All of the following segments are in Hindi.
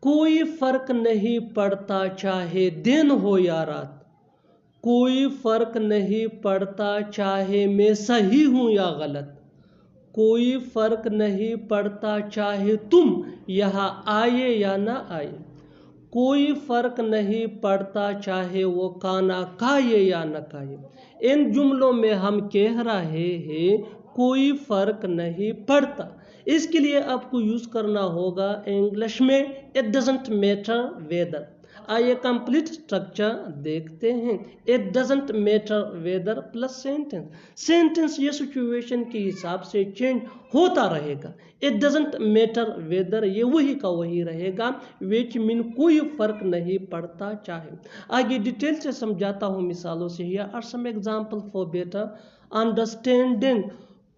कोई फर्क नहीं पड़ता चाहे दिन हो या रात, कोई फर्क नहीं पड़ता चाहे मैं सही हूँ या गलत, कोई फर्क नहीं पड़ता चाहे तुम यहाँ आए या ना आए, कोई फर्क नहीं पड़ता चाहे वो खाना खाए या न खाए। इन जुमलों में हम कह रहे हैं कोई फर्क नहीं पड़ता। इसके लिए आपको यूज करना होगा इंग्लिश में इट डजंट मैटर वेदर। आइए कंप्लीट स्ट्रक्चर देखते हैं। It doesn't matter weather plus sentence. Sentence ये सिचुएशन के हिसाब से चेंज होता रहेगा। इट डजंट मैटर वेदर ये वही का वही रहेगा, विच मीन कोई फर्क नहीं पड़ता चाहे। आगे डिटेल से समझाता हूँ मिसालों से। Here are some example for better understanding.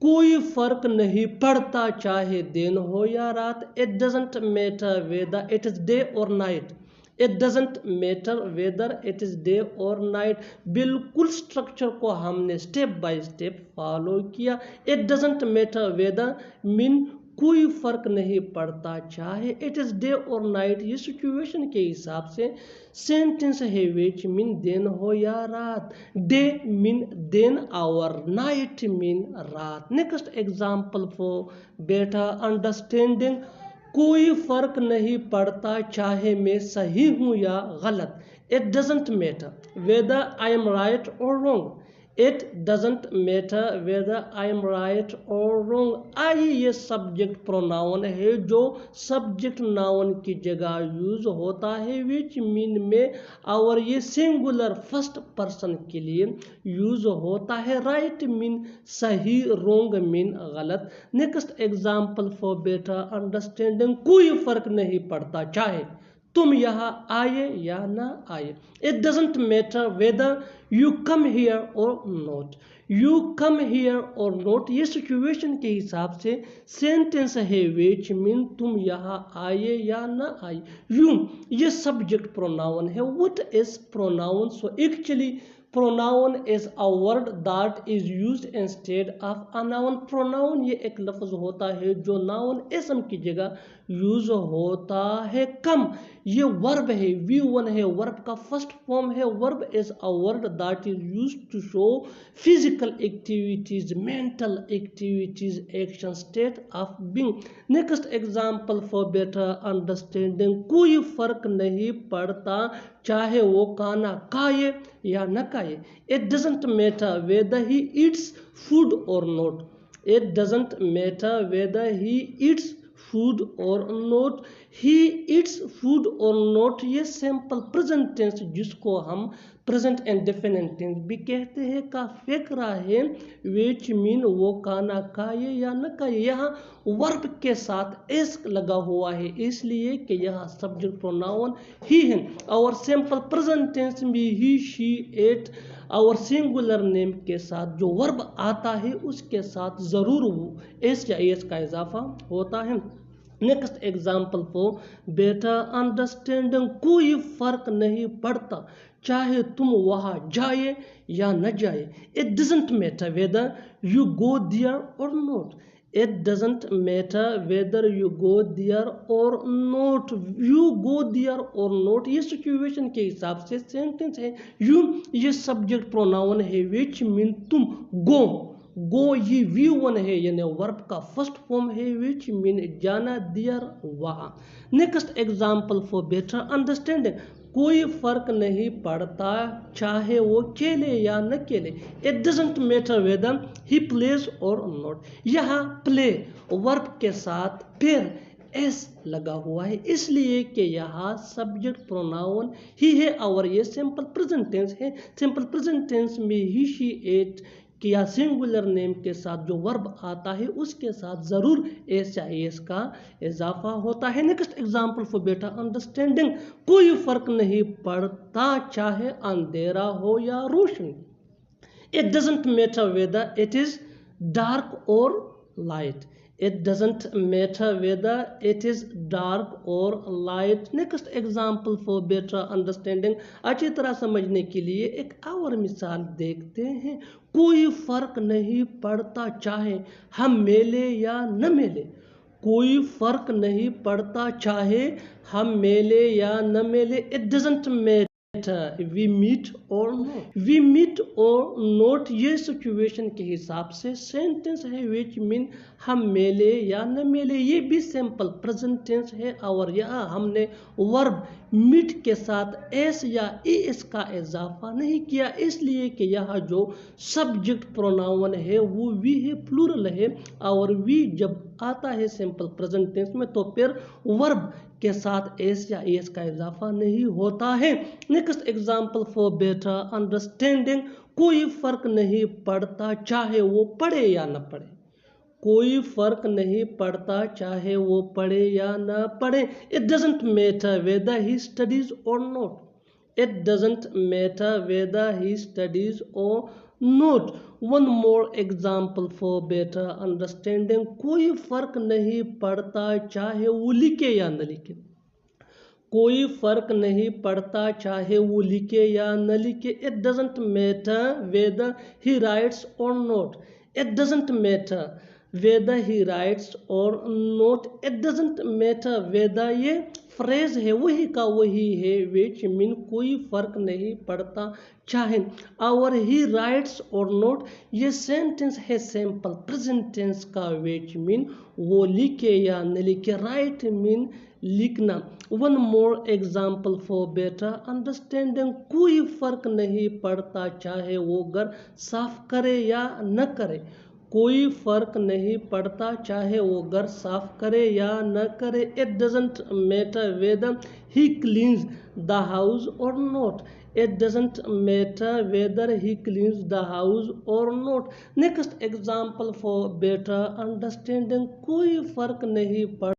कोई फर्क नहीं पड़ता चाहे दिन हो या रात। It doesn't matter whether it is day और night. It doesn't matter whether it is day और नाइट। बिल्कुल स्ट्रक्चर को हमने स्टेप बाय स्टेप फॉलो किया। It doesn't matter whether mean कोई फर्क नहीं पड़ता चाहे इट इज डे और नाइट ये सिचुएशन के हिसाब से सेंटेंस है विच मीन दिन हो या रात। डे मीन दिन आवर, नाइट मीन रात। Next example for better understanding. कोई फर्क नहीं पड़ता चाहे मैं सही हूँ या गलत। It doesn't matter whether I am right और wrong. It doesn't matter whether I am right और रॉन्ग। आई ये सब्जेक्ट प्रोनाउन है जो सब्जेक्ट नाउन की जगह यूज होता है, विच मीन में और ये सिंगुलर फर्स्ट पर्सन के लिए यूज होता है। राइट मीन सही, रॉन्ग मीन गलत। Next example for better understanding. कोई फर्क नहीं पड़ता चाहे तुम यहाँ आए या ना आए। It doesn't matter whether you come here और नॉट। यू कम हियर और नॉट ये सिचुएशन के हिसाब से सेंटेंस है विच मीन तुम यहाँ आए या ना आए। यू ये सब्जेक्ट प्रोनाउन है। What is pronoun? So actually pronoun is a word that is used instead of a noun. pronoun ये एक लफ्ज होता है जो noun ism की जगह यूज होता है। कम ये वर्ब है, V1 है, वर्ब का फर्स्ट फॉर्म है। Verb is a word that is used to show physical activities, mental activities, action, state of being. Next example for better understanding. कोई फर्क नहीं पड़ता चाहे वो खाना खाए या न खाए। It doesn't matter whether he eats food और not. It doesn't matter whether he eats food और नॉट। ही ईट्स फूड और नॉट ये सिंपल प्रेजेंट टेंस जिसको हम प्रेजेंट इंडेफिनिट टेंस भी कहते हैं का फेंक रहा है, विच मीन वो खाना खाए या न खाए। यहाँ वर्ब के साथ एस लगा हुआ है इसलिए कि यहाँ सब्जेक्ट प्रोनाउन ही है। और सिंपल प्रेजेंट टेंस में ही, शी, इट और सिंगुलर नेम के साथ जो वर्ब आता है उसके साथ जरूर एस या एस का इजाफा होता है। Next example for better understanding. कोई फर्क नहीं पड़ता चाहे तुम वहाँ जाए या न जाए। It doesn't matter whether you go there और not. It doesn't matter whether you go there और नॉट। यू गो देयर और नॉट ये सिचुएशन के हिसाब से सेंटेंस है। यू ये सब्जेक्ट प्रोनाउन है विच मीन तुम गो। गो ये V1 है यानी वर्ब का फर्स्ट फॉर्म है विच मीन जाना, देयर, वहाँ। Next example for better understanding. कोई फर्क नहीं पड़ता चाहे वो खेले या न खेले। It doesn't matter whether he plays और नॉट। यहाँ प्ले वर्ब के साथ फिर एस लगा हुआ है इसलिए कि यहाँ सब्जेक्ट प्रोनाउन ही है और ये सिंपल प्रेजेंट टेंस है। सिंपल प्रेजेंट टेंस में ही, शी, इट या सिंगुलर नेम के साथ जो वर्ब आता है उसके साथ जरूर एस या एस का इजाफा होता है। Next example for better understanding. कोई फर्क नहीं पड़ता चाहे अंधेरा हो या रोशनी। It doesn't matter whether it is dark और light. It doesn't matter whether it is dark or light. Next example for better understanding. अच्छी तरह समझने के लिए एक और मिसाल देखते हैं। कोई फर्क नहीं पड़ता चाहे हम मेले या न मेले। कोई फर्क नहीं पड़ता चाहे हम मिले या न मिले, it doesn't matter we meet or not. We meet or not ये सिचुएशन के हिसाब से सेंटेंस है विच मीन हम मिले या न मिले। ये भी सिंपल प्रेजेंट टेंस है और यहाँ हमने वर्ब मीट के साथ एस या एस का इजाफा नहीं किया, इसलिए कि यहाँ जो सब्जेक्ट प्रोनाउन है वो वी है, प्लूरल है, और वी जब आता है सिंपल प्रेजेंट टेंस में तो फिर वर्ब के साथ एस या एस का इजाफा नहीं होता है। Next example for better understanding, कोई फर्क नहीं पड़ता चाहे वो पढ़े या न पढ़े। कोई फर्क नहीं पड़ता चाहे वो पढ़े या ना पढ़े, it doesn't matter whether he studies और not. It doesn't matter whether he studies और not. One more example for better understanding, कोई फर्क नहीं पड़ता चाहे वो लिखे या न लिखे। कोई फर्क नहीं पड़ता चाहे वो लिखे या न लिखे, it doesn't matter whether he writes और not. It doesn't matter whether he writes और not, it doesn't matter whether ये फ्रेज है वही का वही है विच मीन कोई फर्क नहीं पड़ता चाहे, और ही राइट्स और नॉट ये सेंटेंस है सिंपल प्रेजेंट टेंस का विच मीन वो लिखे या न लिखे, राइट मीन लिखना। One more example for better understanding, कोई फर्क नहीं पड़ता चाहे वो घर साफ करे या न करे। कोई फर्क नहीं पड़ता चाहे वो घर साफ करे या न करे, it doesn't matter whether he cleans the house और not. It doesn't matter whether he cleans the house और not. Next example for better understanding, कोई फर्क नहीं पड़ता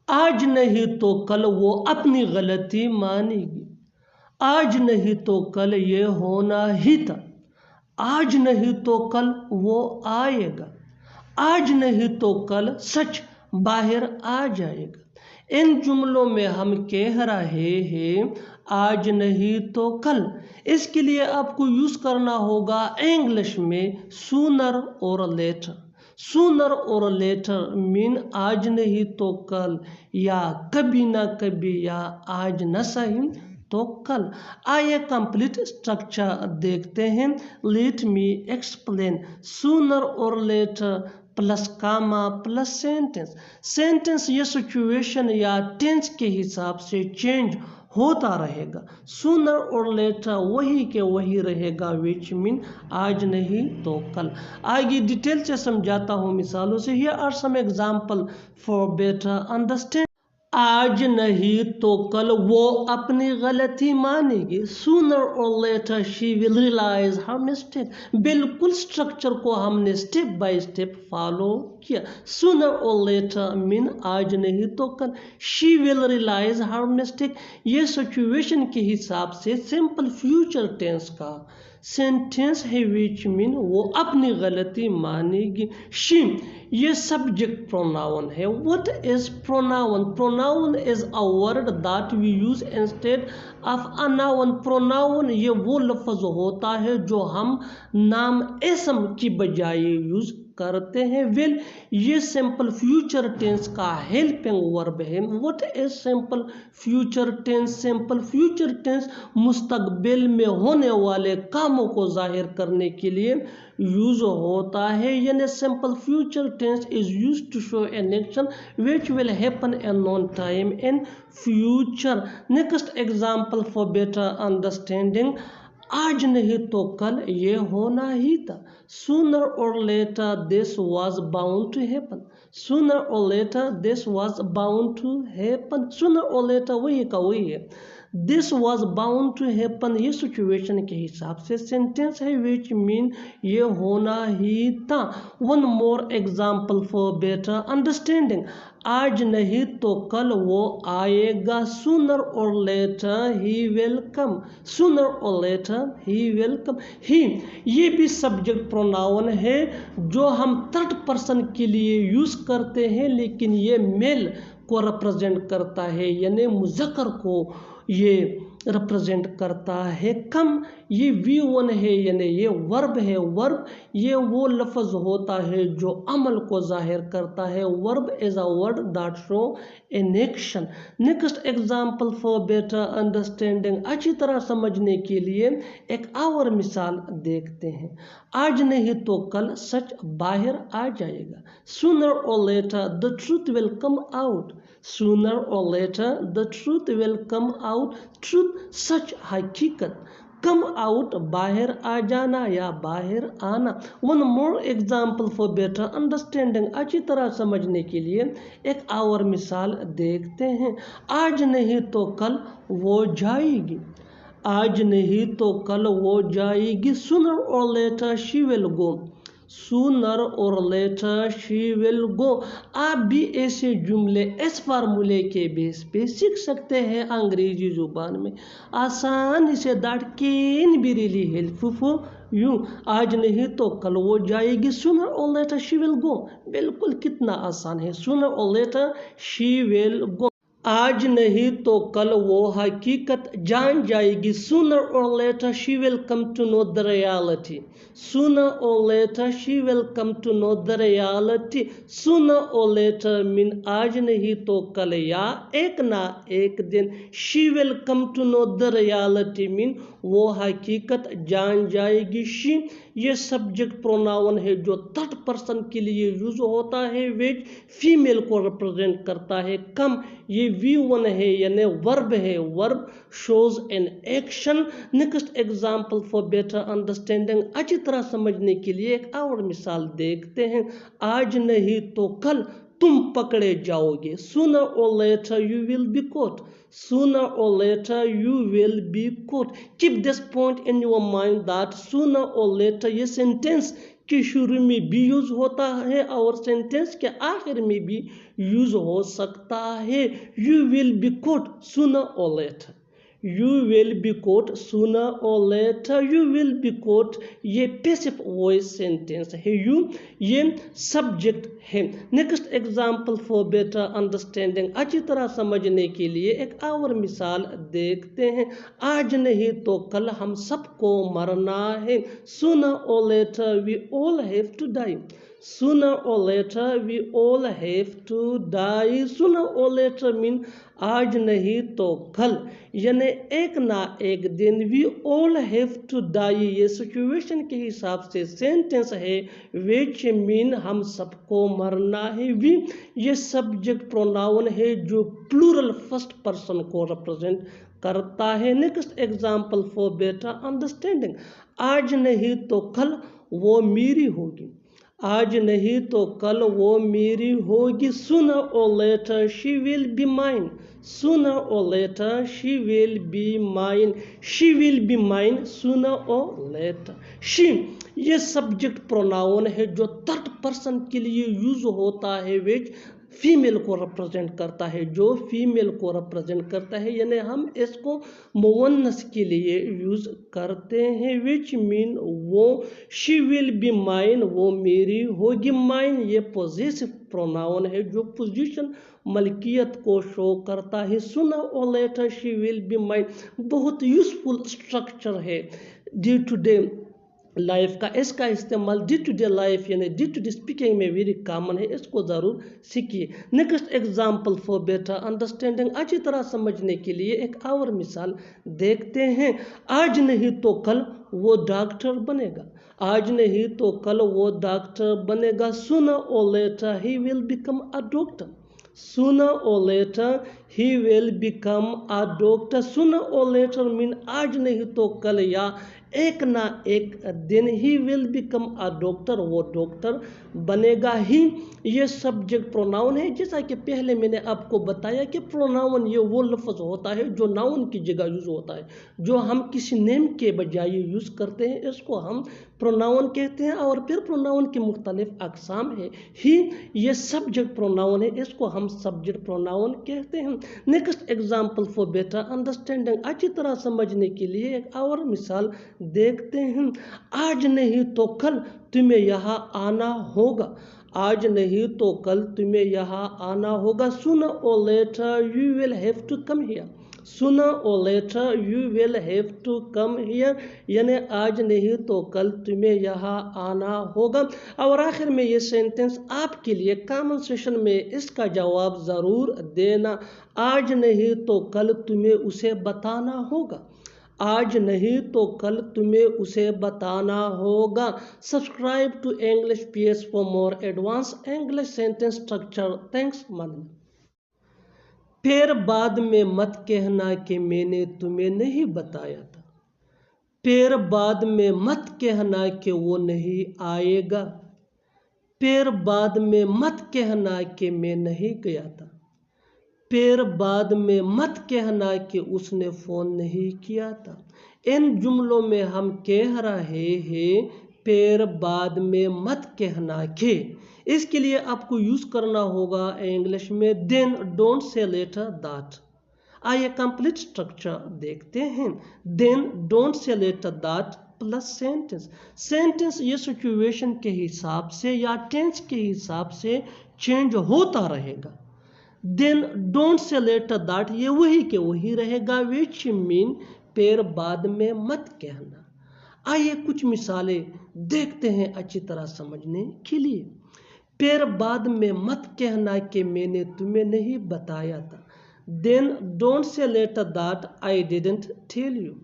आज नहीं तो कल वो अपनी गलती मानेगी। आज नहीं तो कल ये होना ही था। आज नहीं तो कल वो आएगा। आज नहीं तो कल सच बाहर आ जाएगा। इन जुमलों में हम कह रहे हैं आज नहीं तो कल, इसके लिए आपको यूज करना होगा इंग्लिश में sooner or letter. Sooner or later mean आज नहीं तो कल, या कभी ना कभी, या आज न सही तो कल। आइए कंप्लीट स्ट्रक्चर देखते हैं। Let me explain. Sooner or letter plus comma plus sentence. Sentence ये सिचुएशन या टेंस के हिसाब से चेंज होता रहेगा। सूनर और लेटर वही के वही रहेगा विच मीन आज नहीं तो कल। आगे डिटेल से समझाता हूँ मिसालों से। Here are some example for better understand. आज नहीं तो कल वो अपनी गलती मानेगी। Sooner or later she will realise her mistake. बिल्कुल स्ट्रक्चर को हमने स्टेप बाय स्टेप फॉलो किया। सूनर और लेटर मीन आज नहीं तो कल, she will realise her mistake ये सिचुएशन के हिसाब से सिंपल फ्यूचर टेंस का सेंटेंस है विच मीन वो अपनी गलती मानेगी। शी ये सब्जेक्ट प्रोनाउन है। What is pronoun? Pronoun is a word that we use instead of a noun. Pronoun ये वो लफ्ज होता है जो हम नाम इसम की बजाय यूज करते हैं। विल ये सिंपल फ्यूचर टेंस का हेल्पिंग वर्ब है। What is simple future tense? Simple future tense मुस्तकबिल में होने वाले कामों को जाहिर करने के लिए यूज होता है। यानी simple future tense is used to show an action which will happen in non time in future. Next example for better understanding, आज नहीं तो कल ये होना ही था। Sooner or later this was bound to happen. Sooner or later this was bound to happen. Sooner or later वही का वही है। This was bound to happen ये सिचुएशन के हिसाब से सेंटेंस है which mean ये होना ही था। One more example for better understanding, आज नहीं तो कल वो आएगा। Sooner or later he will come. Sooner or later he will come. He ये भी सब्जेक्ट प्रोनाउन है जो हम थर्ड पर्सन के लिए यूज करते हैं, लेकिन ये मेल को रिप्रेजेंट करता है, यानी मुज़क्कर को ये रिप्रेजेंट करता है। कम ये V1 है, यानी ये वर्ब है। वर्ब ये वो लफ्ज़ होता है जो अमल को जाहिर करता है। Verb is a word that show an action. Next example for better understanding, अच्छी तरह समझने के लिए एक और मिसाल देखते हैं। आज नहीं तो कल सच बाहर आ जाएगा। Sooner or later the truth will come out. Sooner or later the truth will come out. Truth सच, हकीकत। come out बाहर आ जाना या बाहर आना। One more example for better understanding, अच्छी तरह समझने के लिए एक और मिसाल देखते हैं। आज नहीं तो कल वो जाएगी। आज नहीं तो कल वो जाएगी। Sooner or later she will go. Sooner or later she will go. आप भी ऐसे जुमले इस फार्मूले के बेस पे सीख सकते हैं अंग्रेजी जुबान में आसानी से। That can be really helpful for you. आज नहीं तो कल वो जाएगी। Sooner or later she will go, बिल्कुल कितना आसान है। Sooner or later she will go। आज नहीं तो कल वो हकीकत जान जाएगी। Sooner or later she will come to know the reality. Sooner or later she will come to know the reality. Sooner or later mean आज नहीं तो कल या एक ना एक दिन। She will come to know the reality mean वो हकीकत जान जाएगी। She ये सब्जेक्ट प्रोनाउन है जो थर्ड पर्सन के लिए यूज होता है, विच फीमेल को रिप्रेजेंट करता है। कम ये V1 है, यानी वर्ब है। Verb shows an action. Next example for better understanding, अच्छी तरह समझने के लिए एक और मिसाल देखते हैं। आज नहीं तो कल तुम पकड़े जाओगे। Sooner or later you will be caught. Sooner or later you will be caught. Keep this point in your mind that sooner or later ये सेंटेंस के शुरू में भी यूज होता है और सेंटेंस के आखिर में भी यूज हो सकता है। You will be caught sooner or later. You will be caught sooner or later. You will be caught ये पैसिव वॉइस सेंटेंस है। You ये सब्जेक्ट है। Next example for better understanding, अच्छी तरह समझने के लिए एक और मिसाल देखते हैं। आज नहीं तो कल हम सबको मरना है। Sooner or later we all have to die. Sooner or later we all have to die. Sooner or later mean आज नहीं तो कल, यानी एक ना एक दिन। We all have to die ये सिचुएशन के हिसाब से सेंटेंस है, which mean हम सबको मरना है। We ये सब्जेक्ट प्रोनाउन है जो प्लूरल फर्स्ट पर्सन को रिप्रेजेंट करता है। Next example for better understanding, आज नहीं तो कल वो मेरी होगी। आज नहीं तो कल वो मेरी होगी। Sooner or later she will be mine. Sooner or later she will be mine. She will be mine sooner or later. She ये सब्जेक्ट प्रोनाउन है जो थर्ड पर्सन के लिए यूज होता है, विच फीमेल को रिप्रेजेंट करता है, जो फीमेल को रिप्रेजेंट करता है, यानी हम इसको मुअन्नस के लिए यूज करते हैं। विच मीन वो शी विल बी माइन वो मेरी होगी। माइन ये पोजेसिव प्रोनाउन है जो पोजीशन मलकियत को शो करता है। Sooner or later she will be mine बहुत यूजफुल स्ट्रक्चर है डे टू डे लाइफ का इसका इस्तेमाल डे टू डे लाइफ यानी डे टू डे स्पीकिंग में वेरी कॉमन है, इसको ज़रूर सीखिए। Next example for better understanding, अच्छी तरह समझने के लिए एक और मिसाल देखते हैं। आज नहीं तो कल वो डॉक्टर बनेगा, आज नहीं तो कल वो डॉक्टर बनेगा। Sooner or later he will become a doctor, sooner or later he will become a doctor। sooner or later mean आज नहीं तो कल या एक ना एक दिन he will become a doctor, वो डॉक्टर बनेगा ही। ये सब्जेक्ट प्रोनाउन है। जैसा कि पहले मैंने आपको बताया कि प्रोनाउन ये वो लफ्ज़ होता है जो नाउन की जगह यूज़ होता है, जो हम किसी नेम के बजाय यूज़ करते हैं, इसको हम प्रोनाउन कहते हैं। और फिर प्रोनाउन की मुख्तलिफ अक़साम है ही, ये सब्जेक्ट प्रोनाउन है, इसको हम सब्जेक्ट प्रोनाउन कहते हैं। Next example for better understanding, अच्छी तरह समझने के लिए एक और मिसाल देखते हैं। आज नहीं तो कल तुम्हें यहाँ आना होगा, आज नहीं तो कल तुम्हें यहाँ आना होगा। Sooner or later you will have to come here, sooner or later you will have to come here, यानी आज नहीं तो कल तुम्हें यहाँ आना होगा। और आखिर में ये सेंटेंस आपके लिए कमेंट सेशन में इसका जवाब ज़रूर देना। आज नहीं तो कल तुम्हें उसे बताना होगा, आज नहीं तो कल तुम्हें उसे बताना होगा। Subscribe to English PS for more advance English sentence structure. Thanks madam. फिर बाद में मत कहना कि मैंने तुम्हें नहीं बताया था, फिर बाद में मत कहना कि वो नहीं आएगा, फिर बाद में मत कहना कि मैं नहीं गया था, फिर बाद में मत कहना कि उसने फ़ोन नहीं किया था। इन जुमलों में हम कह रहे हैं फिर बाद में मत कहना कि, इसके लिए आपको यूज़ करना होगा इंग्लिश में then, don't say, later, that. आइए कंप्लीट स्ट्रक्चर देखते हैं। Then, don't say, later, that plus sentence. Sentence ये सिचुएशन के हिसाब से या टेंस के हिसाब से चेंज होता रहेगा। Then, don't say, later, that ये वही के वही रहेगा, विच मीन फिर बाद में मत कहना। आइए कुछ मिसालें देखते हैं अच्छी तरह समझने के लिए। फिर बाद में मत कहना कि मैंने तुम्हें नहीं बताया था। Then, don't say, later, that I didn't tell you.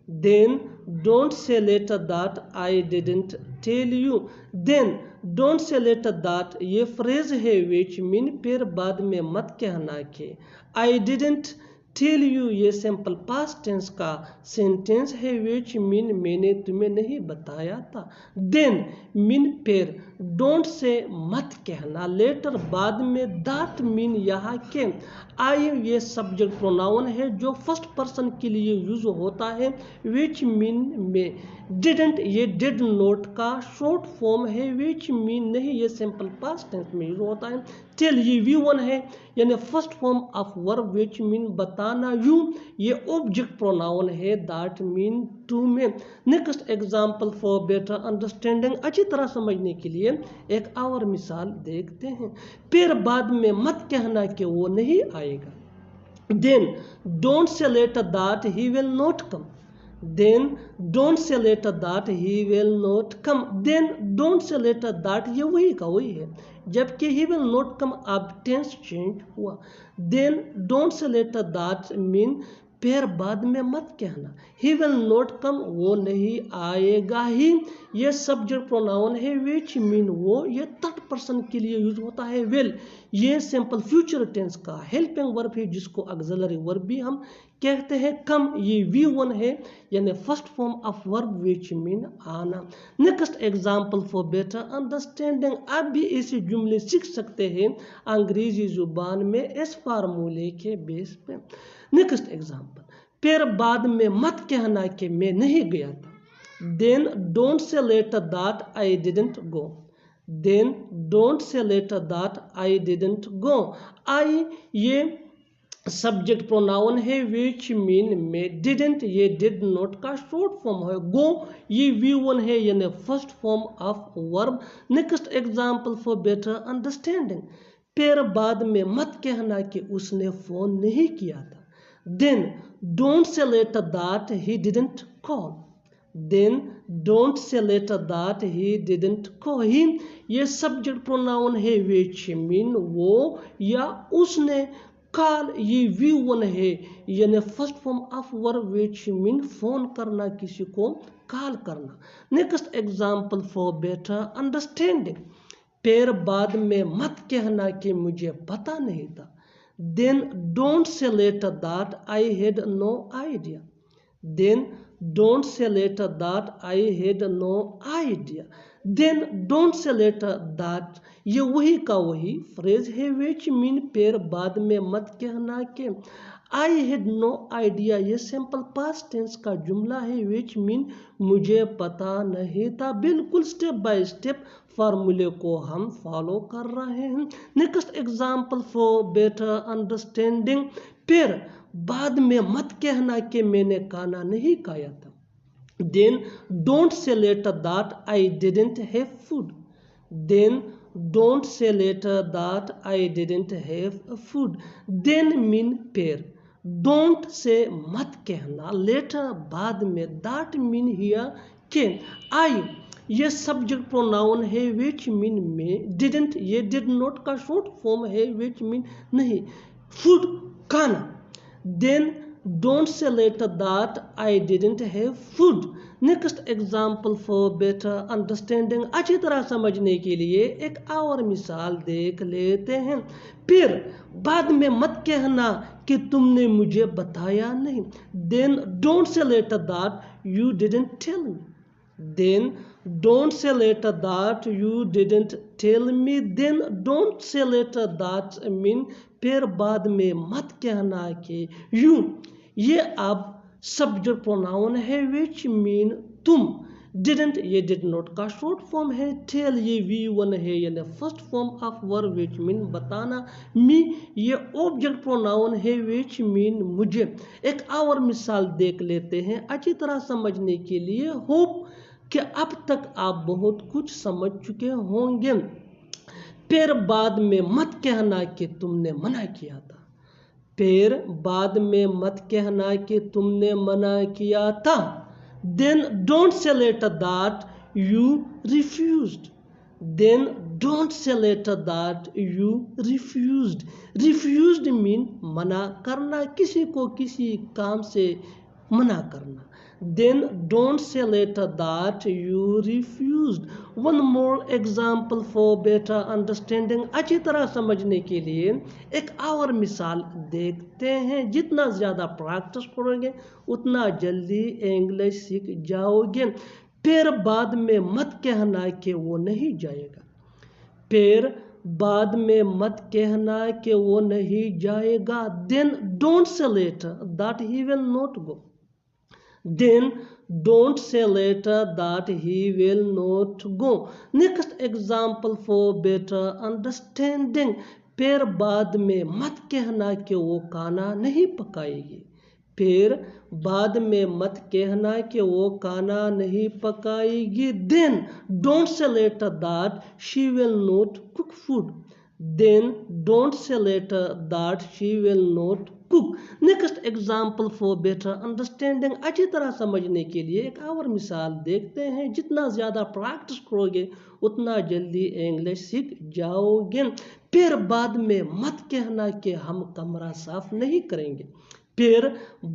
Then, don't say, later, that I didn't tell you. Then, don't say, later, that ये फ्रेज है विच मीन फिर बाद में मत कहना कि। आई डिडंट टेल यू ये सिंपल पास्ट टेंस का सेंटेंस है विच मीन मैंने तुम्हें नहीं बताया था। देन मीन फिर, डोंट से मत कहना, लेटर बाद में, दैट मीन यहाँ के। आई ये सब्जेक्ट प्रोनाउन है जो फर्स्ट पर्सन के लिए यूज होता है विच मीन में। डिडंट ये डिड नॉट का शॉर्ट फॉर्म है विच मीन नहीं, ये सिंपल पास्ट टेंस में यूज होता है। टेल ये V1 है यानी first form of verb which mean बताना। यू ये ऑब्जेक्ट प्रोनाउन है दैट मीन टू में। Next example for better understanding, अच्छी तरह समझने के लिए एक और मिसाल देखते हैं। फिर बाद में मत कहना कि वो नहीं आएगा। Then, don't say, later, that he will not come. Then, don't say, later, that he will not come. Then, don't say, later, that ये वही का वही है, जबकि ही विल नॉट कम अब टेंस चेंज हुआ। Then, don't say, later, that mean फिर बाद में मत कहना। ही विल नॉट कम वो नहीं आएगा ही ये सब्जेक्ट प्रोनाउन है विच मीन वो, ये थर्ड पर्सन के लिए यूज होता है। विल ये सिंपल फ्यूचर टेंस का हेल्पिंग वर्ब है जिसको ऑक्सिलरी वर्ब भी हम कहते हैं। कम ये V1 है यानी first form of verb which mean आना। Next example for better understanding, आप भी ऐसे जुमले सीख सकते हैं अंग्रेजी जुबान में इस फार्मूले के बेस पे। नेक्स्ट एग्जाम्पल, फिर बाद में मत कहना कि मैं नहीं गया था। Then, don't say, later, that I didn't go. Then, don't say, later, that I didn't go. I ये सब्जेक्ट प्रोनाउन है विच मीन में। डिडंट ये डिड नॉट का शॉर्ट फॉर्म है। गो ये V1 है यानी first form of verb. Next example for better understanding, फिर बाद में मत कहना कि उसने फोन नहीं किया था। Then, don't say, later, that he didn't call. Then don't say later that he didn't call him. ये subject pronoun है which mean वो या उसने. call ये V1 है यानी first form of verb which mean phone करना, किसी को कॉल करना. Next example for better understanding. फिर बाद में मत कहना कि मुझे पता नहीं था. Then don't say later that I had no idea. Then don't say later that I had no idea. Then don't say later that ये वही का वही फ्रेज है which mean फिर बाद में मत कहना के. I had no idea ये सिंपल पास्ट टेंस का जुमला है which mean मुझे पता नहीं था. बिल्कुल स्टेप बाय स्टेप फार्मूले को हम फॉलो कर रहे हैं. Next example for better understanding. फिर बाद में मत कहना कि मैंने खाना नहीं खाया था. Then don't say later that I didn't have food. Then don't say later that I didn't have food. Then mean फिर. Don't say मत कहना. Later बाद में. That mean here के. I ये सब्जेक्ट प्रोनाउन है which mean में. Didn't ये did not का शॉर्ट फॉर्म है which mean नहीं. Food खाना. Then don't say later that I didn't have food. Next example for better understanding. अच्छी तरह समझने के लिए एक और मिसाल देख लेते हैं. फिर बाद में मत कहना कि तुमने मुझे बताया नहीं. Then don't say later that you didn't tell me. Then don't say later that you didn't tell me. Then don't say later that mean फिर बाद में मत कहना कि you. ये अब सब्जेक्ट प्रोनाउन है which mean तुम. didn't ये did not का शॉर्ट फॉर्म है. tell ये V1 है यानी first form of verb which mean बताना. me ये ऑब्जेक्ट प्रोनाउन है which mean मुझे. एक और मिसाल देख लेते हैं अच्छी तरह समझने के लिए. होप कि अब तक आप बहुत कुछ समझ चुके होंगे. फिर बाद में मत कहना कि तुमने मना किया था. फिर बाद में मत कहना कि तुमने मना किया था. Then don't say later that you refused. Then don't say later that you refused. Refused mean मना करना, किसी को किसी काम से मना करना. Then don't say later that you refused. One more example for better understanding. अच्छी तरह समझने के लिए एक और मिसाल देखते हैं. जितना ज़्यादा प्रैक्टिस करोगे उतना जल्दी इंग्लिश सीख जाओगे. फिर बाद में मत कहना कि वो नहीं जाएगा. फिर बाद में मत कहना कि वो नहीं जाएगा. Then don't say later that he will not go. Then don't say later that he will not go. Next example for better understanding. फिर बाद में मत कहना कि वो खाना नहीं पकाएगी. फिर बाद में मत कहना कि वो खाना नहीं पकाएगी. Then don't say later that she will not cook food. Then don't say later that she will not cook. Next example for better understanding. अच्छी तरह समझने के लिए एक और मिसाल देखते हैं. जितना ज़्यादा प्रैक्टिस करोगे उतना जल्दी इंग्लिश सीख जाओगे. फिर बाद में मत कहना कि हम कमरा साफ नहीं करेंगे. फिर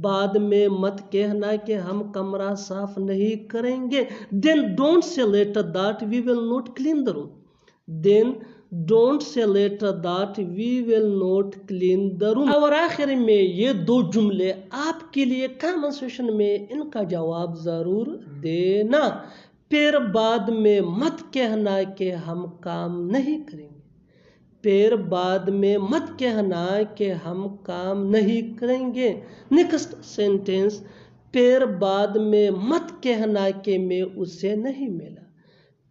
बाद में मत कहना कि हम कमरा साफ नहीं करेंगे. Then don't say later that we will not clean the room. Then don't say later that we will not clean the room. और आखिर में ये दो जुमले आपके लिए कमेंट सेक्शन में इनका जवाब ज़रूर देना. फिर बाद में मत कहना कि हम काम नहीं करेंगे. फिर बाद में मत कहना कि हम काम नहीं करेंगे. Next sentence. फिर बाद में मत कहना कि मैं उससे नहीं मिला.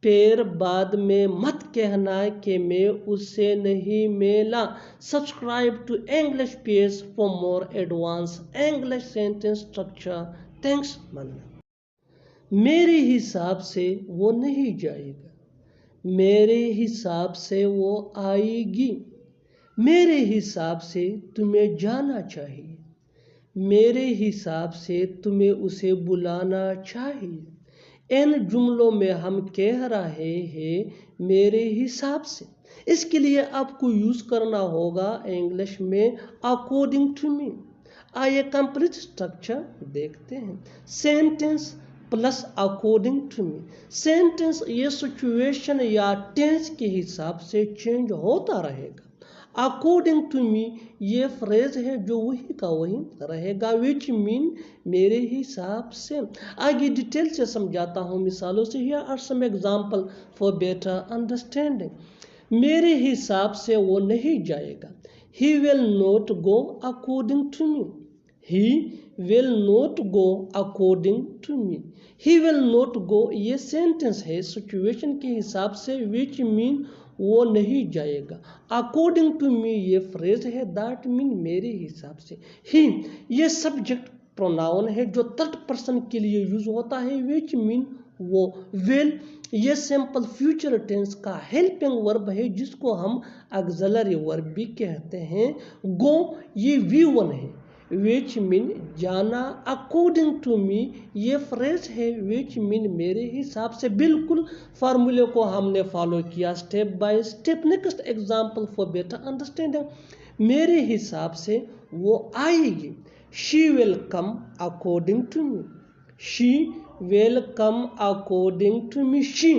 फिर बाद में मत कहना कि मैं उससे नहीं मिला. Subscribe to English page for more advance English sentence structure. Thanks Manna. मेरे हिसाब से वो नहीं जाएगा. मेरे हिसाब से वो आएगी. मेरे हिसाब से तुम्हें जाना चाहिए. मेरे हिसाब से तुम्हें उसे बुलाना चाहिए. इन जुमलों में हम कह रहे हैं मेरे हिसाब से। इसके लिए आपको यूज करना होगा इंग्लिश में अकॉर्डिंग टू मी। आइए कंप्लीट स्ट्रक्चर देखते हैं। Sentence plus according to me. Sentence ये सिचुएशन या टेंस के हिसाब से चेंज होता रहेगा। अकॉर्डिंग टू मी ये फ्रेज है जो वही का वही रहेगा, विच मीन मेरे हिसाब से। आगे डिटेल से समझाता हूँ मिसालों से। Here are some example for better understanding. मेरे हिसाब से वो नहीं जाएगा। He will not go according to me. He will not go according to me. He will not go ये सेंटेंस है सिचुएशन के हिसाब से, विच मीन वो नहीं जाएगा। अकॉर्डिंग टू मी ये फ्रेज है, दैट मीन मेरे हिसाब से। ही ये सब्जेक्ट प्रोनाउन है जो थर्ड पर्सन के लिए यूज होता है, विच मीन वो। विल ये सिंपल फ्यूचर टेंस का हेल्पिंग वर्ब है जिसको हम ऑक्सिलरी वर्ब भी कहते हैं। गो ये V1 है, विच मीन जाना। अकॉर्डिंग टू मी ये फ्रेज है, विच मीन मेरे हिसाब से। बिल्कुल फार्मूले को हमने फॉलो किया step by step. Next example for better understanding. मेरे हिसाब से वो आएगी। She will come according to me. She will come according to me. She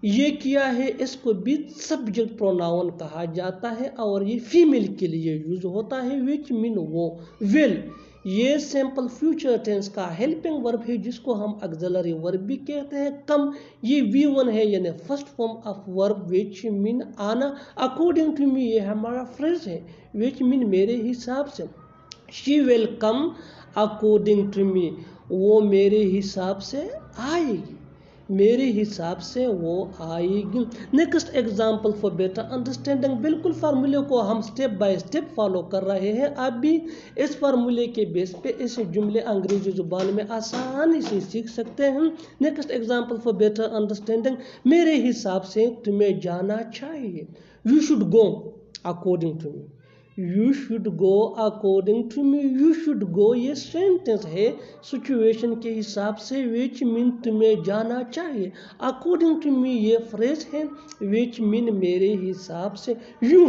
ये क्या है, इसको भी सब्जेक्ट प्रोनाउन कहा जाता है और ये फीमेल के लिए यूज होता है, विच मीन वो। विल ये सिंपल फ्यूचर टेंस का हेल्पिंग वर्ब है जिसको हम ऑक्सिलरी वर्ब भी कहते हैं। कम ये V1 है यानी first form of verb, which mean आना। अकॉर्डिंग टू मी ये हमारा फ्रेज है, विच मीन मेरे हिसाब से। She will come according to me वो मेरे हिसाब से आएगी। मेरे हिसाब से वो आएगी। Next example for better understanding. बिल्कुल फार्मूले को हम स्टेप बाय स्टेप फॉलो कर रहे हैं। आप भी इस फार्मूले के बेस पे इस जुमले अंग्रेजी जुबान में आसानी से सीख सकते हैं। Next example for better understanding. मेरे हिसाब से तुम्हें जाना चाहिए। You should go according to me. You should go according to me. You should go ये सेंटेंस है सिचुएशन के हिसाब से, विच मीन तुम्हें जाना चाहिए। अकॉर्डिंग टू मी ये फ्रेज है, विच मीन मेरे हिसाब से। यू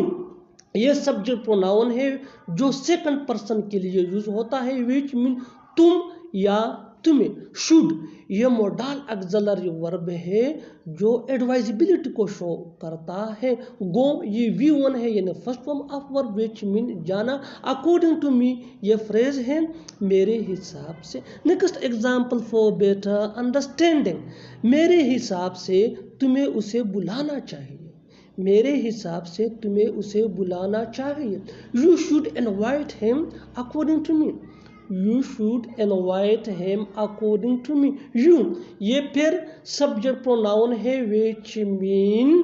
ये सब्जेक्ट प्रोनाउन है जो सेकंड पर्सन के लिए यूज होता है, विच मीन तुम या तुम्हें। शुड ये मोडाल ऑक्सिलरी वर्ब है जो एडवाइजिबिलिटी को शो करता है। गो ये V1 है यानी first form of verb, which mean जाना। अकॉर्डिंग टू मी ये फ्रेज है, मेरे हिसाब से। Next example for better understanding. मेरे हिसाब से तुम्हें उसे बुलाना चाहिए। मेरे हिसाब से तुम्हें उसे बुलाना चाहिए। You should invite him according to me. You should invite him according to me. You ये फिर सब्जेक्ट प्रोनाउन है, विच मीन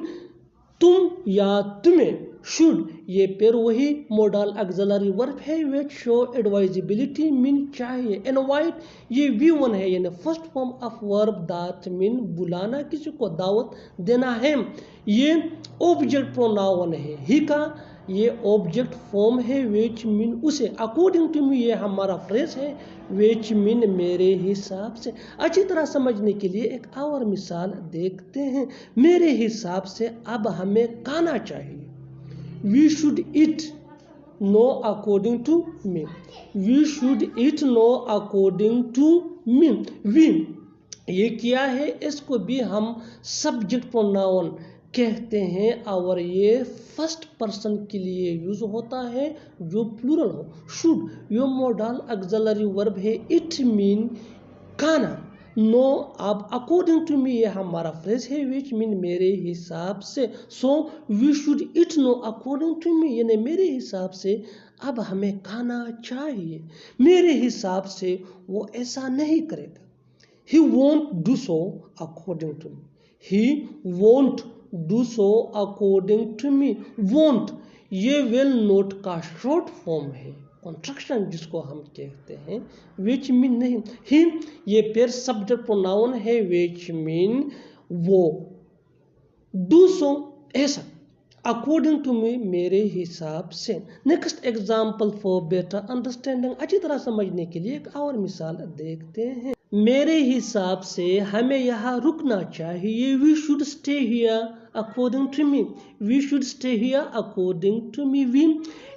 तुम या तुम्हें। शुड ये फिर वही मोडल ऑक्सिलरी वर्ब है, विच शो एडवाइजिबिलिटी मीन चाहिए। इनवाइट ये V1 है यानी first form of verb, that mean बुलाना, किसी को दावत देना है। ये ऑब्जेक्ट प्रोनाउन है। ही का ये ऑब्जेक्ट फॉर्म है, विच मीन उसे। अकॉर्डिंग टू मी ये हमारा फ्रेज है, विच मीन मेरे हिसाब से। अच्छी तरह समझने के लिए एक और मिसाल देखते हैं। मेरे हिसाब से अब हमें खाना चाहिए। We should eat now according to me. We should eat now according to me. We ये क्या है, इसको भी हम सब्जेक्ट प्रोनाउन कहते हैं और ये फर्स्ट पर्सन के लिए यूज होता है जो प्लूरल हो। शुड यो मोडल ऑक्सिलरी वर्ब है, इट मीन खाना। नो अब अकॉर्डिंग टू मी ये हमारा फ्रेज है, विच मीन मेरे हिसाब से। So we should eat now according to me यानी मेरे हिसाब से अब हमें खाना चाहिए। मेरे हिसाब से वो ऐसा नहीं करेगा। He won't do so according to me. He won't do so according to me. Won't ये विल नॉट का शॉर्ट फॉर्म है, कॉन्ट्रैक्शन जिसको हम कहते हैं, विच मीन नहीं। ही ये फिर सब्जेक्ट प्रोनाउन है, विच मीन वो। डू सो ऐसा, अकॉर्डिंग टू मी मेरे हिसाब से। Next example for better understanding. अच्छी तरह समझने के लिए एक और मिसाल देखते हैं। मेरे हिसाब से हमें यहाँ रुकना चाहिए। We should stay here according to me. We should stay here according to me. We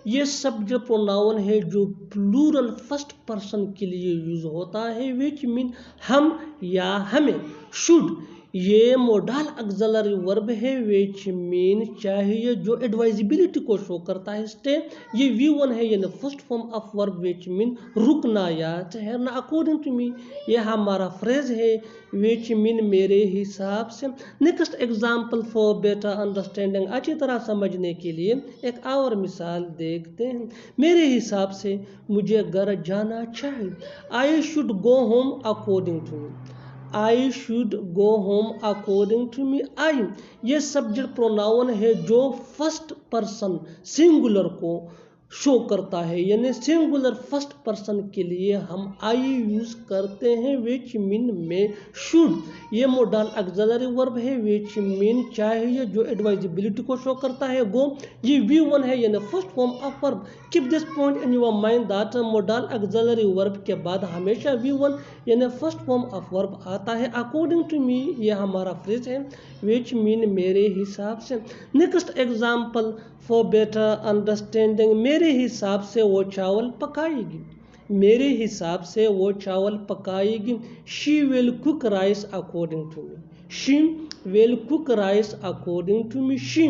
ये सब्जेक्ट प्रोनाउन है जो प्लूरल फर्स्ट पर्सन के लिए यूज होता है, विच मीन हम या हमें। शुड ये मोडाल ऑक्सिलरी वर्ब है, विच मीन चाहिए, जो एडवाइजिबिलिटी को शो करता है। स्टे ये V1 है, यानी first form of verb, which mean रुकना या ठहरना। अकॉर्डिंग टू मी ये हमारा फ्रेज है, विच मीन मेरे हिसाब से। Next example for better understanding, अच्छी तरह समझने के लिए एक और मिसाल देखते हैं। मेरे हिसाब से मुझे घर जाना चाहिए। I should go home according to me. I should go home according to me. I ये सब्जेक्ट प्रोनाउन है जो फर्स्ट पर्सन सिंगुलर को शो करता है, यानी सिंगुलर फर्स्ट पर्सन के लिए हम आई यूज करते हैं, विच मीन में। शुड ये मोडाल ऑक्सिलरी वर्ब है, विच मीन चाहिए, जो एडवाइजिबिलिटी को शो करता है। गो ये V1 है, यानी first form of verb. Keep this point in your mind that modal auxiliary verb के बाद हमेशा V1 यानी फर्स्ट फॉर्म ऑफ वर्ब आता है। अकॉर्डिंग टू मी ये हमारा फ्रेज है, विच मीन मेरे हिसाब से। Next example for better understanding, मेरे हिसाब से वो चावल पकाएगी। मेरे हिसाब से वो चावल पकाएगी। She will cook rice according to me. She will cook rice according to me. She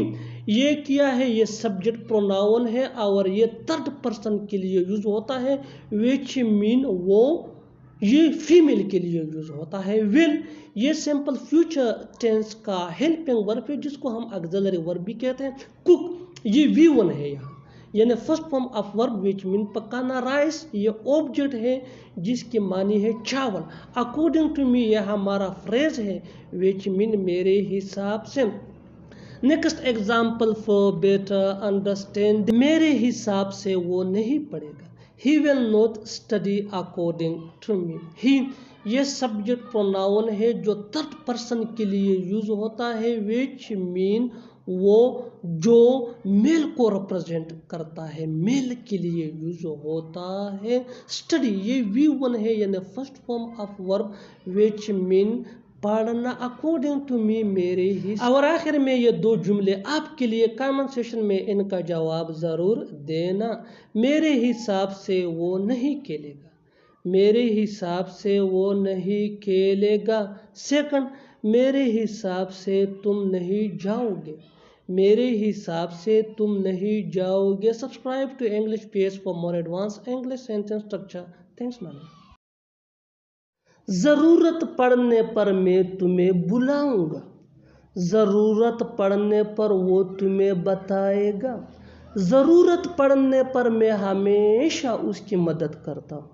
ये किया है, ये सब्जेक्ट प्रोनाउन है और ये थर्ड पर्सन के लिए यूज होता है, विच मीन वो ये फीमेल के लिए यूज होता है। विल ये सिंपल फ्यूचर टेंस का हेल्पिंग वर्ब है, जिसको हम ऑक्सिलरी वर्ब भी कहते हैं। कुक ये V1 है यहाँ, यानी first form of verb, which mean पकाना। राइस ये ऑब्जेक्ट है जिसकी मानी है चावल। अकॉर्डिंग टू मी ये हमारा फ्रेज है, विच मीन मेरे हिसाब से। Next example for better understand, मेरे हिसाब से वो नहीं पढ़ेगा। He will not study according to me. He ये सब्जेक्ट प्रोनाउन है जो थर्ड पर्सन के लिए यूज होता है, विच मीन वो जो मेल को रिप्रेजेंट करता है, मेल के लिए यूज होता है। स्टडी ये V1 है, यानी first form of verb, which mean पढ़ना। अकॉर्डिंग टू मी मेरे ही। और आखिर में ये दो जुमले आपके लिए, कमेंट सेशन में इनका जवाब ज़रूर देना। मेरे हिसाब से वो नहीं खेलेगा। मेरे हिसाब से वो नहीं खेलेगा। सेकंड, मेरे हिसाब से तुम नहीं जाओगे। मेरे हिसाब से तुम नहीं जाओगे। Subscribe to English page for more advance English sentence structure. Thanks ma'am. ज़रूरत पड़ने पर मैं तुम्हें बुलाऊंगा। ज़रूरत पड़ने पर वो तुम्हें बताएगा। ज़रूरत पड़ने पर मैं हमेशा उसकी मदद करता हूँ।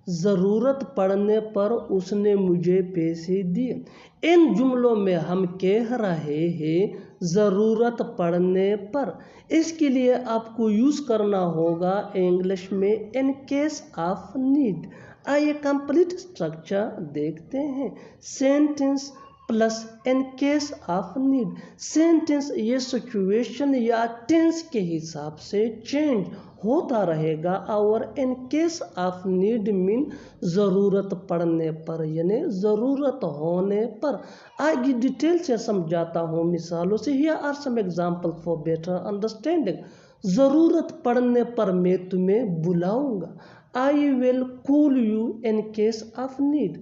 ज़रूरत पड़ने पर उसने मुझे पैसे दिए। इन जुमलों में हम कह रहे हैं ज़रूरत पड़ने पर। इसके लिए आपको यूज़ करना होगा इंग्लिश में इन केस ऑफ नीड। आइए कंप्लीट स्ट्रक्चर देखते हैं। Sentence plus in case of need. Sentence ये सिचुएशन या टेंस के हिसाब से चेंज होता रहेगा, और इन केस ऑफ नीड मीन ज़रूरत पड़ने पर, यानी ज़रूरत होने पर। आगे डिटेल से समझाता हूँ मिसालों से। Here are some example for better understanding. ज़रूरत पड़ने पर मैं तुम्हें बुलाऊंगा। I will call you in case of need.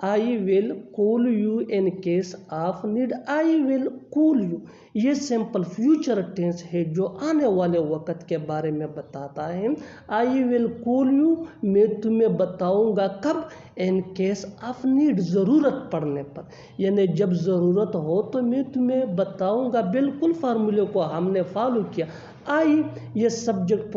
I will call you in case of need. I will call you ये सिंपल फ्यूचर टेंस है जो आने वाले वक्त के बारे में बताता है। I will call you मैं तुम्हें बताऊंगा कब? in case of need ज़रूरत पड़ने पर, यानी जब ज़रूरत हो तो मैं तुम्हें बताऊंगा। बिल्कुल फार्मूले को हमने फॉलो किया। आई ये सब्जेक्ट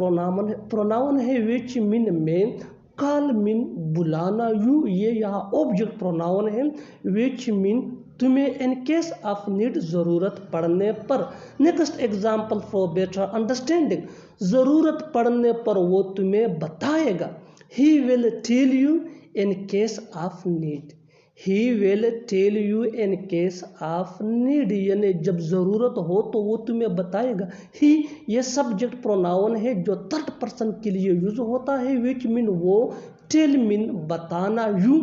प्रोनाउन है विच मीन में। कॉल मीन बुलाना। यू ये यहाँ ऑब्जेक्ट प्रोनाउन है विच मीन तुम्हें इन केस ऑफ नीड ज़रूरत पड़ने पर। Next example for better understanding. ज़रूरत पड़ने पर वो तुम्हें बताएगा। He will tell you in case of need. He will tell you in case of need, यानी जब ज़रूरत हो तो वो तुम्हें बताएगा। ही ये सब्जेक्ट प्रोनाउन है जो थर्ड पर्सन के लिए यूज होता है, विच मीन वो। टेल मीन बताना। यू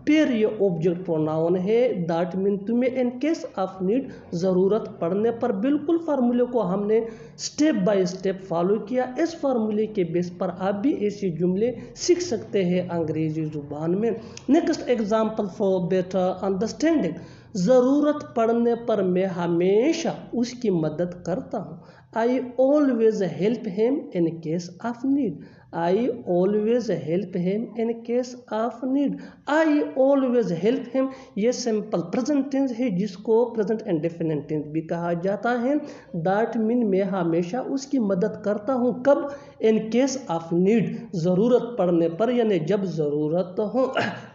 पेयर ये ऑब्जेक्ट प्रोनाउन है। दैट मीन तुम्हें इन केस ऑफ नीड, ज़रूरत पड़ने पर। बिल्कुल फार्मूले को हमने स्टेप बाय स्टेप फॉलो किया। इस फार्मूले के बेस पर आप भी ऐसे जुमले सीख सकते हैं अंग्रेजी जुबान में। Next example for better understanding, ज़रूरत पड़ने पर मैं हमेशा उसकी मदद करता हूँ। I always help him in case of need. I always help him in case of need. I always help him ये सिंपल प्रेजेंट टेंस है, जिसको प्रेजेंट इंडेफिनिट टेंस भी कहा जाता है। दैट मीन मैं हमेशा उसकी मदद करता हूँ। कब? इन केस ऑफ नीड, ज़रूरत पड़ने पर, यानी जब ज़रूरत हो।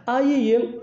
आइए ये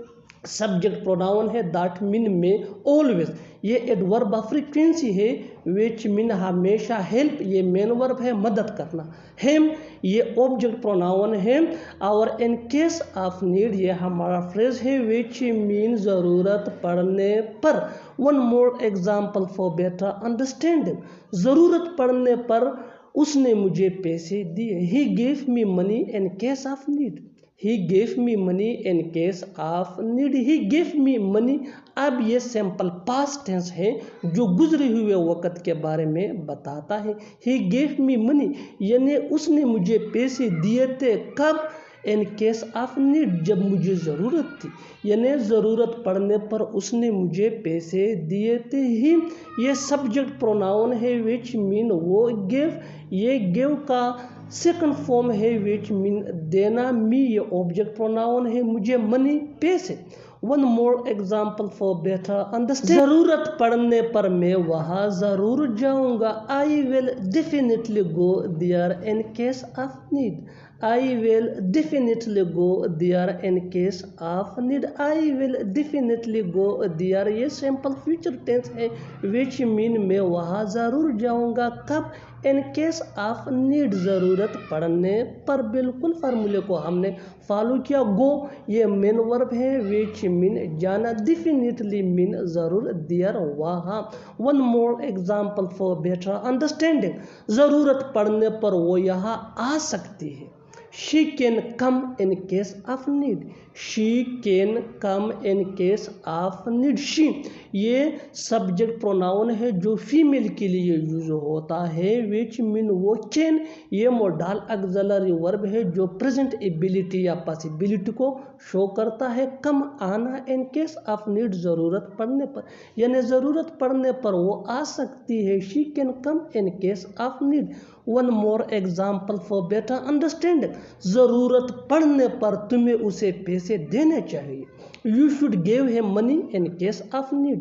सब्जेक्ट प्रोनाउन है। दैट मीन में ऑलवेज ये एडवर्ब ऑफ फ्रीक्वेंसी है, विच मीन हमेशा। हेल्प ये मेन वर्ब है, मदद करना। हिम ये ऑब्जेक्ट प्रोनाउन है। और इन केस ऑफ नीड ये हमारा फ्रेज है, विच मीन ज़रूरत पड़ने पर। One more example for better understanding, ज़रूरत पड़ने पर उसने मुझे पैसे दिए। He gave me money in case of need. He gave me money in case of need. He gave me money। अब ये सिंपल पास्ट टेंस है जो गुजरे हुए वक़्त के बारे में बताता है। He gave me money यानी उसने मुझे पैसे दिए थे। कब? इन केस ऑफ नीड, जब मुझे ज़रूरत थी, यानी ज़रूरत पड़ने पर उसने मुझे पैसे दिए थे। ही ये सब्जेक्ट प्रोनाउन है, विच मीन वो गिव। ये गिव का सेकंड फॉर्म है, विच मीन देना। मी ये ऑब्जेक्ट प्रोनाउन है, मुझे मनी पैसे। One more example for better understand, ज़रूरत पड़ने पर मैं वहाँ ज़रूर जाऊँगा। I will definitely go there in case of need. I will definitely go there in case of need. I will definitely go there ये सिंपल फ्यूचर टेंस है, which mean मैं वहाँ ज़रूर जाऊँगा। कब? इन केस ऑफ नीड, ज़रूरत पड़ने पर। बिल्कुल फार्मूले को हमने फॉलो किया। गो ये मेन वर्ब है, विच मीन जाना। डेफिनेटली मीन ज़रूर, देयर वहाँ। One more example for better understanding, ज़रूरत पड़ने पर वो यहाँ आ सकती है। She can come in case of need. She can come in case of need. She ये सब्जेक्ट प्रोनाउन है जो फीमेल के लिए यूज होता है, विच मीन वो। कैन ये मोडाल ऑक्सिलरी वर्ब है जो प्रेजेंट एबिलिटी या पॉसिबिलिटी को शो करता है। कम आना इन केस ऑफ नीड, ज़रूरत पड़ने पर, यानी ज़रूरत पड़ने पर वो आ सकती है। She can come in case of need. One more example for better understanding, ज़रूरत पड़ने पर तुम्हें उसे पैसे देने चाहिए। You should give him money in case of need.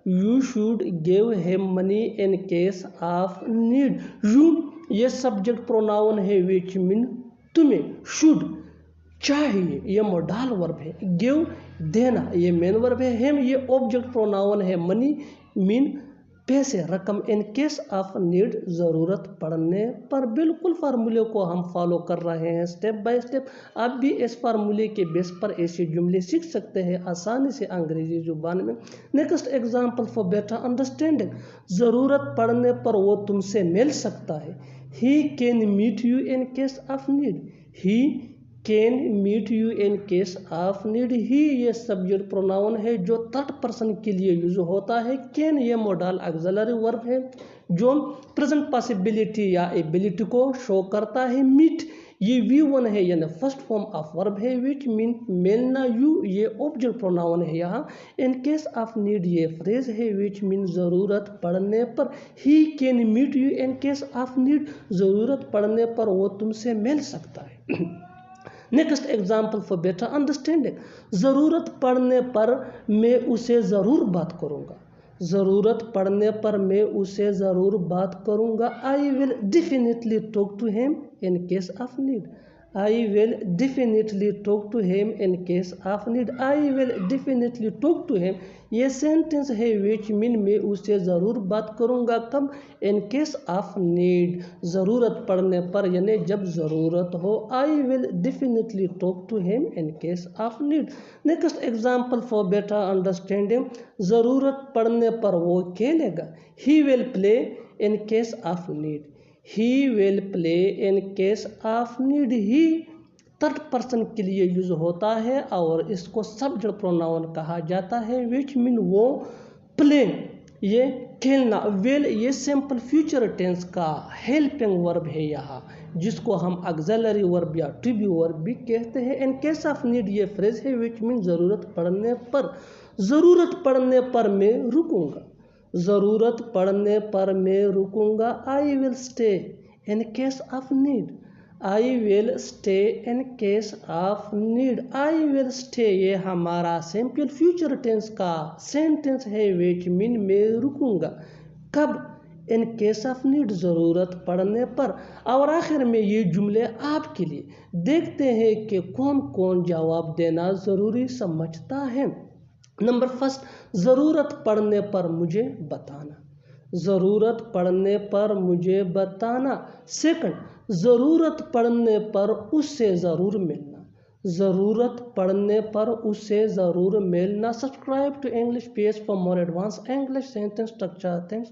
You should give him money in case of need. You ये सब्जेक्ट प्रोनाउन है, विच मीन तुम्हें। शुड चाहिए ये मोडाल वर्ब है। गिव देना ये मेन वर्ब है। हिम ये ऑब्जेक्ट प्रोनाउन है। मनी मीन पैसे, रकम। इन केस ऑफ नीड ज़रूरत पड़ने पर। बिल्कुल फार्मूले को हम फॉलो कर रहे हैं स्टेप बाय स्टेप। आप भी इस फार्मूले के बेस पर ऐसे जुमले सीख सकते हैं आसानी से अंग्रेजी जुबान में। Next example for better understanding, ज़रूरत पड़ने पर वो तुमसे मिल सकता है। He can meet you in case of need. He can meet you in case of need. He ये सब्जेक्ट प्रोनाउन है जो थर्ड पर्सन के लिए यूज होता है। कैन ये मोडाल ऑक्सिलरी वर्ब है जो प्रेजेंट पॉसिबिलिटी या एबिलिटी को शो करता है। मीट ये V1 है, यानी फर्स्ट फॉर्म ऑफ वर्ब है, विच मीन मिलना। यू ये ऑब्जेक्ट प्रोनाउन है यहाँ। इन केस ऑफ नीड ये फ्रेज है, विच मीन ज़रूरत पड़ने पर। He can meet you in case of need, ज़रूरत पड़ने पर वो तुमसे मिल सकता है। Next example for better understanding, ज़रूरत पड़ने पर मैं उसे ज़रूर बात करूँगा। ज़रूरत पड़ने पर मैं उसे ज़रूर बात करूँगा। I will definitely talk to him in case of need. I will definitely talk to him in case of need. I will definitely talk to him ये सेंटेंस है, विच मीन मैं उससे ज़रूर बात करूँगा। कब? इन केस ऑफ नीड, ज़रूरत पड़ने पर, यानी जब ज़रूरत हो। I will definitely talk to him in case of need. Next example for better understanding, ज़रूरत पड़ने पर वो खेलेगा। He will play in case of need. He will play in case of need. He third person के लिए यूज़ होता है और इसको सब्जेक्ट प्रोनाउन कहा जाता है, विच मीन वो प्ले, ये खेलना। वेल ये सिंपल फ्यूचर टेंस का हेल्पिंग वर्ब है यहाँ, जिसको हम ऑक्सिलरी वर्ब या टू बी वर्ब भी कहते हैं। इन केस ऑफ नीड ये फ्रेज है विच मीन ज़रूरत पड़ने पर, ज़रूरत पड़ने पर मैं रुकूंगा, ज़रूरत पड़ने पर मैं रुकूंगा। I will stay in case of need, I will stay in case of need. I will stay ये हमारा सिंपल फ्यूचर टेंस का सेंटेंस है विच मीन मैं रुकूंगा। कब? इन केस ऑफ नीड, ज़रूरत पड़ने पर। और आखिर में ये जुमले आपके लिए, देखते हैं कि कौन कौन जवाब देना ज़रूरी समझता है। नंबर फर्स्ट, ज़रूरत पड़ने पर मुझे बताना, ज़रूरत पड़ने पर मुझे बताना। सेकंड, ज़रूरत पड़ने पर उससे ज़रूर मिलना, ज़रूरत पड़ने पर उससे ज़रूर मिलना। Subscribe to English page for more advance English sentence structure. Thanks.